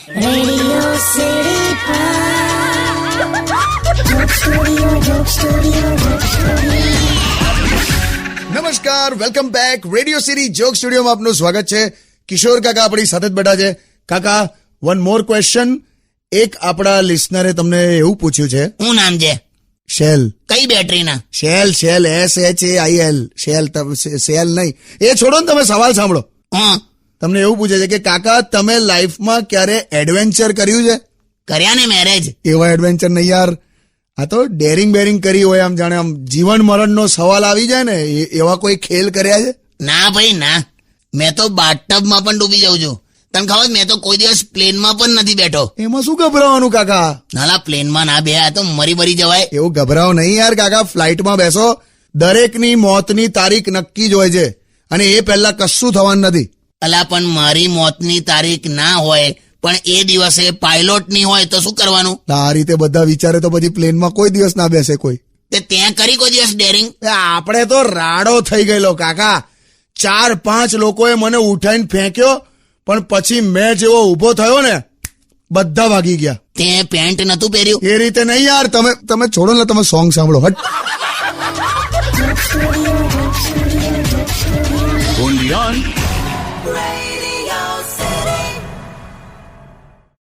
Radio City Joke Studio, Joke Studio, Joke Studio. નમસ્કાર, welcome back. Radio city joke સ્ટુડિયોમાં આપનું સ્વાગત છે. કિશોર કાકા આપણી સાથે જ બેઠા છે. કાકા, વન મોર ક્વેશ્ચન. એક આપણા લિસનરે તમને એવું પૂછ્યું છે. શું નામ છે? શેલ. કઈ બેટરીના? Shell SHAIL. શેલ નહીં, એ છોડો ને, તમે સવાલ સાંભળો. હા, તમને એવું પૂછે છે કે કાકા, તમે લાઈફમાં ક્યારે એડવેન્ચર કર્યું છે? કર્યા ને મેરેજ. એવા એડવેન્ચર નહીં યાર, આ તો ડેરિંગ બેરિંગ કરી હોય, આમ જાણે આમ જીવન મરણનો સવાલ આવી જાય ને, એવા કોઈ ખેલ કર્યા છે? ના ભાઈ ના, મેં તો બાથટબમાં પણ ડૂબી જાઉં છું. તને ખબર, મેં તો કોઈ દિવસ પ્લેનમાં પણ નથી બેઠો. એમાં શું ગભરાવાનું કાકા? નાલા, પ્લેનમાં ના બે, આ તો મરી જવાય. એવું ગભરાવ નહીં યાર કાકા. ફ્લાઇટમાં બેસો, દરેકની મોતની તારીખ નક્કી જ હોય છે, અને એ પહેલા કશું થવાનું નથી. અલા, પણ મારી મોતની તારીખ ના હોય પણ એ દિવસે પાયલોટ ની હોય તો શું કરવાનું? આ રીતે બધા વિચારે તો પછી પ્લેનમાં કોઈ દિવસ ના બેસે કોઈ. તે ત્યાં કરી કોઈ દિવસ ડેરિંગ? આપણે તો રાડો થઈ ગયેલો કાકા. 4-5 લોકોએ મને ઉઠાઈને ફેંક્યો, પણ પછી મેં જેવો ઉભો થયો ને, બધા ભાગી ગયા. તે પેન્ટ નતું પહેર્યું? એ રીતે નહીં યાર, તમે છોડો ને, તમે સોંગ સાંભળો. હટ.